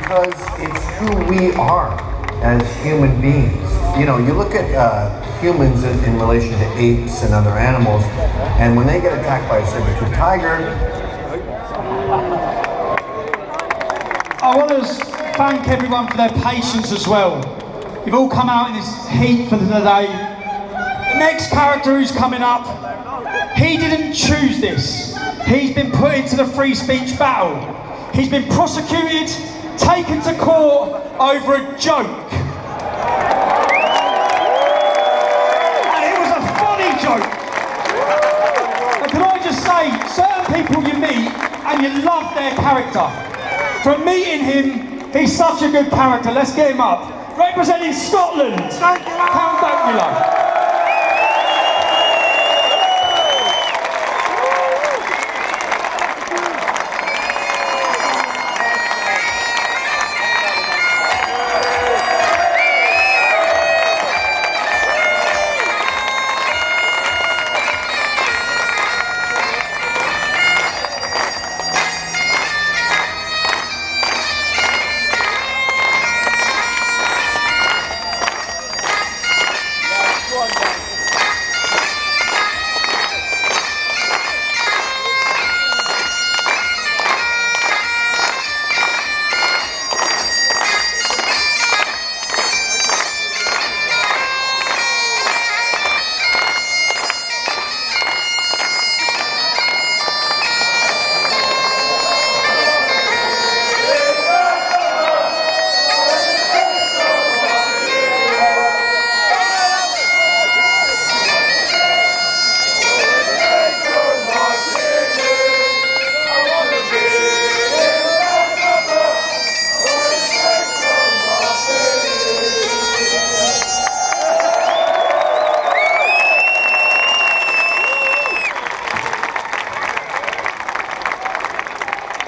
because it's who we are as human beings. You know, you look at humans in relation to apes and other animals, and when they get attacked by a saber-toothed tiger. I want to thank everyone for their patience as well. You've all come out in this heat for the day. The next character who's coming up, he didn't choose this. He's been put into the free speech battle. He's been prosecuted, taken to court over a joke. And it was a funny joke. And can I just say, certain people you meet and you love their character. From meeting him, he's such a good character. Let's get him up. Representing Scotland, Count Dankula.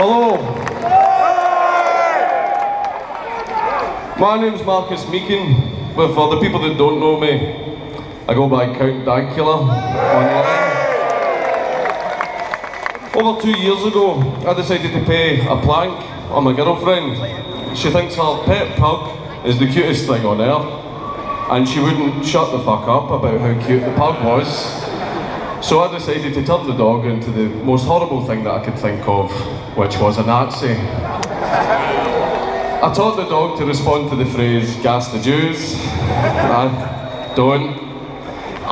Hello. My name's Marcus Meakin, but for the people that don't know me, I go by Count Dankula online. Over 2 years ago, I decided to pay a plank on my girlfriend. She thinks her pet pug is the cutest thing on earth, and she wouldn't shut the fuck up about how cute the pug was. So I decided to turn the dog into the most horrible thing that I could think of, which was a Nazi. I taught the dog to respond to the phrase, "gas the Jews," and "don't,"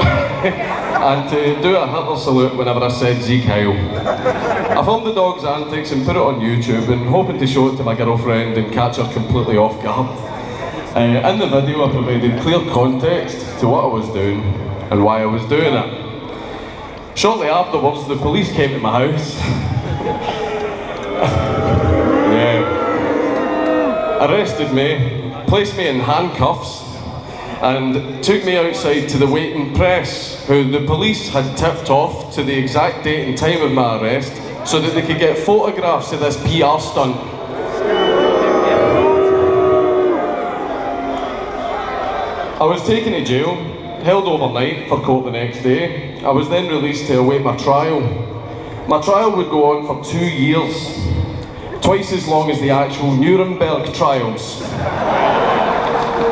and to do a Hitler salute whenever I said "Sieg Heil." I filmed the dog's antics and put it on YouTube, and hoping to show it to my girlfriend and catch her completely off guard. In the video I provided clear context to what I was doing and why I was doing it. Shortly afterwards, the police came to my house. Arrested me, placed me in handcuffs, and took me outside to the waiting press, who the police had tipped off to the exact date and time of my arrest so that they could get photographs of this PR stunt. I was taken to jail, held overnight for court the next day. I was then released to await my trial. My trial would go on for 2 years, twice as long as the actual Nuremberg trials.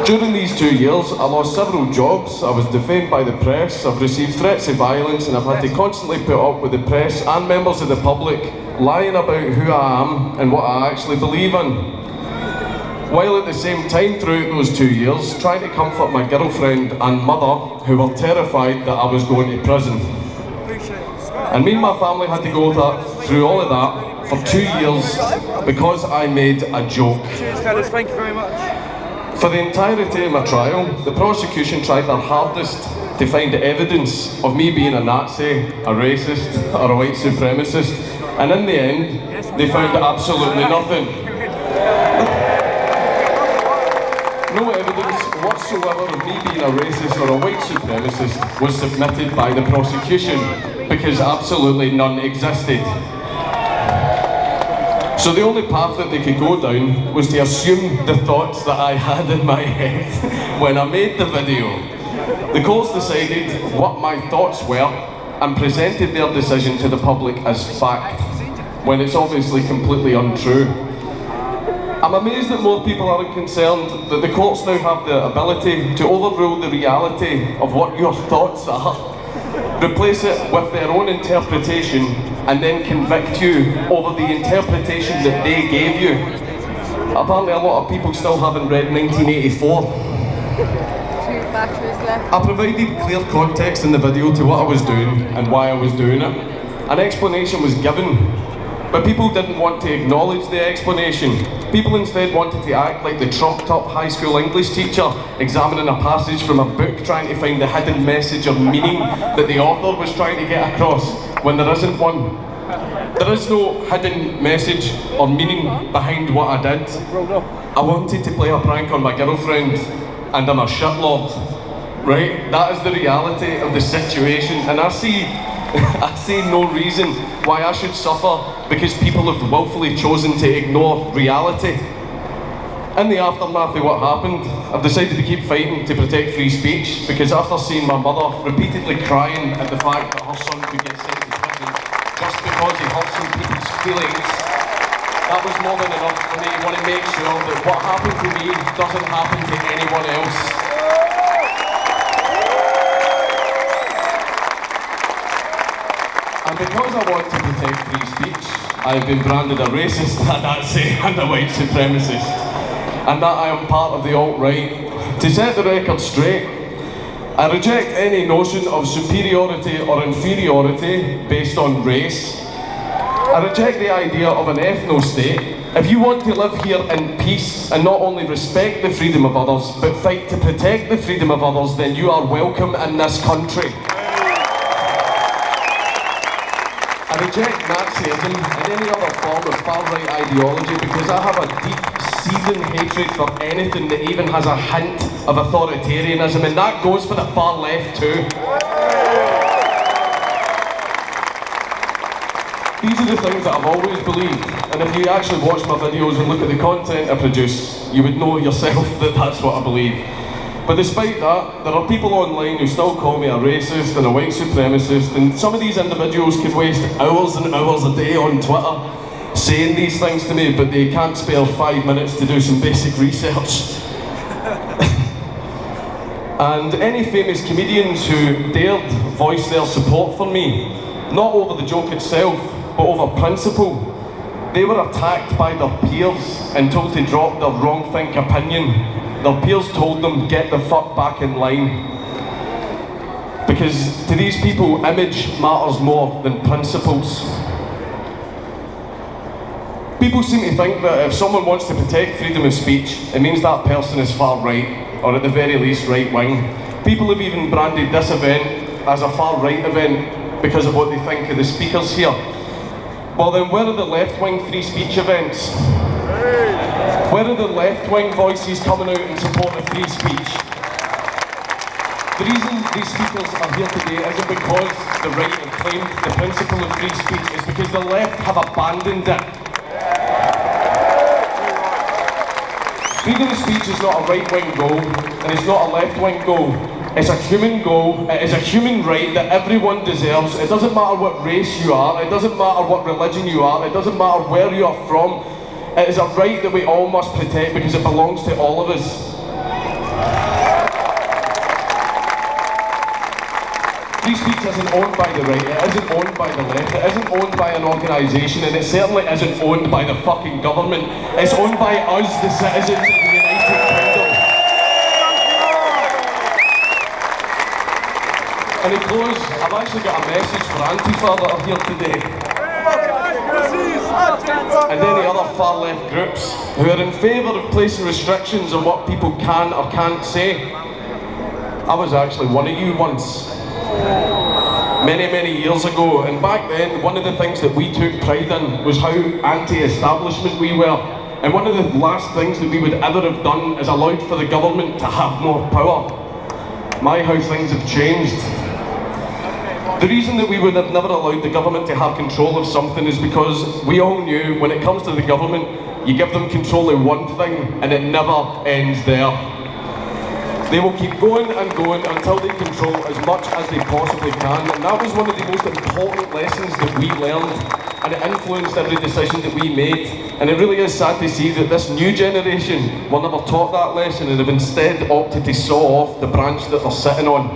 During these 2 years, I lost several jobs, I was defamed by the press, I've received threats of violence, and I've had to constantly put up with the press and members of the public lying about who I am and what I actually believe in. While at the same time throughout those 2 years, trying to comfort my girlfriend and mother, who were terrified that I was going to prison. And me and my family had to go through all of that for 2 years because I made a joke. Cheers fellas, thank you very much. For the entirety of my trial, the prosecution tried their hardest to find evidence of me being a Nazi, a racist, or a white supremacist, and in the end, they found absolutely nothing. No evidence whatsoever of me being a racist or a white supremacist was submitted by the prosecution, because absolutely none existed. So the only path that they could go down was to assume the thoughts that I had in my head when I made the video. The courts decided what my thoughts were and presented their decision to the public as fact, when it's obviously completely untrue. I'm amazed that more people aren't concerned that the courts now have the ability to overrule the reality of what your thoughts are, replace it with their own interpretation, and then convict you over the interpretation that they gave you. Apparently a lot of people still haven't read 1984. I provided clear context in the video to what I was doing and why I was doing it. An explanation was given, but people didn't want to acknowledge the explanation. People instead wanted to act like the trumped-up high school English teacher examining a passage from a book trying to find the hidden message or meaning that the author was trying to get across, when there isn't one. There is no hidden message or meaning behind what I did. I wanted to play a prank on my girlfriend, and I'm a shitlord, right? That is the reality of the situation, and I see no reason why I should suffer because people have willfully chosen to ignore reality. In the aftermath of what happened, I've decided to keep fighting to protect free speech, because after seeing my mother repeatedly crying at the fact that her son could get sent to prison just because he hurt some people's feelings, that was more than enough for me to want to make sure that what happened to me doesn't happen to anyone else. And because I want to protect free speech, I have been branded a racist, a Nazi and a white supremacist. And that I am part of the alt-right. To set the record straight, I reject any notion of superiority or inferiority based on race. I reject the idea of an ethno-state. If you want to live here in peace and not only respect the freedom of others, but fight to protect the freedom of others, then you are welcome in this country. I reject Nazism and any other form of far-right ideology because I have a deep-seething hatred for anything that even has a hint of authoritarianism, and that goes for the far left too. These are the things that I've always believed, and if you actually watch my videos and look at the content I produce, you would know yourself that that's what I believe. But despite that, there are people online who still call me a racist and a white supremacist, and some of these individuals could waste hours and hours a day on Twitter saying these things to me, but they can't spare 5 minutes to do some basic research. And any famous comedians who dared voice their support for me, not over the joke itself, but over principle, they were attacked by their peers and told to drop their wrong think opinion. Their peers told them, get the fuck back in line. Because to these people, image matters more than principles. People seem to think that if someone wants to protect freedom of speech, it means that person is far right, or at the very least right wing. People have even branded this event as a far right event because of what they think of the speakers here. Well then, where are the left-wing free speech events? Where are the left-wing voices coming out in support of free speech? The reason these speakers are here today isn't because the right have claimed the principle of free speech, it's because the left have abandoned it. Freedom of speech is not a right-wing goal, and it's not a left-wing goal. It's a human goal, it is a human right that everyone deserves. It doesn't matter what race you are, it doesn't matter what religion you are, it doesn't matter where you are from. It is a right that we all must protect because it belongs to all of us. Free speech isn't owned by the right, it isn't owned by the left, it isn't owned by an organisation, and it certainly isn't owned by the fucking government. It's owned by us, the citizens of the United Kingdom. And to close, I've actually got a message for Antifa that are here today. And any other far left groups who are in favour of placing restrictions on what people can or can't say. I was actually one of you once. Many years ago, and back then one of the things that we took pride in was how anti-establishment we were, and one of the last things that we would ever have done is allowed for the government to have more power. My how things have changed. The reason that we would have never allowed the government to have control of something is because we all knew when it comes to the government, you give them control of one thing and it never ends there. They will keep going and going until they control as much as they possibly can, and that was one of the most important lessons that we learned and it influenced every decision that we made. And it really is sad to see that this new generation were never taught that lesson and have instead opted to saw off the branch that they're sitting on.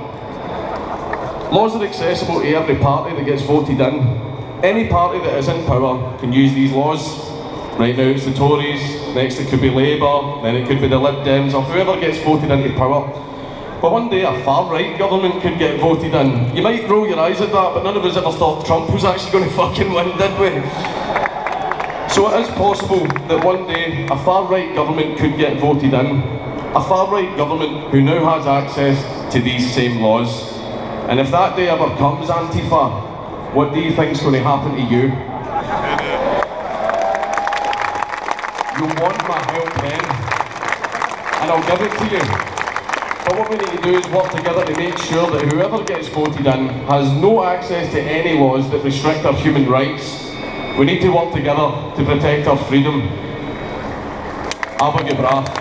Laws are accessible to every party that gets voted in. Any party that is in power can use these laws. Right now it's the Tories, next it could be Labour, then it could be the Lib Dems, or whoever gets voted into power. But one day a far-right government could get voted in. You might roll your eyes at that, but none of us ever thought Trump was actually going to fucking win, did we? So it is possible that one day a far-right government could get voted in. A far-right government who now has access to these same laws. And if that day ever comes, Antifa, what do you think is going to happen to you? You want my help then, and I'll give it to you. But what we need to do is work together to make sure that whoever gets voted in has no access to any laws that restrict our human rights. We need to work together to protect our freedom. Abba Gebra.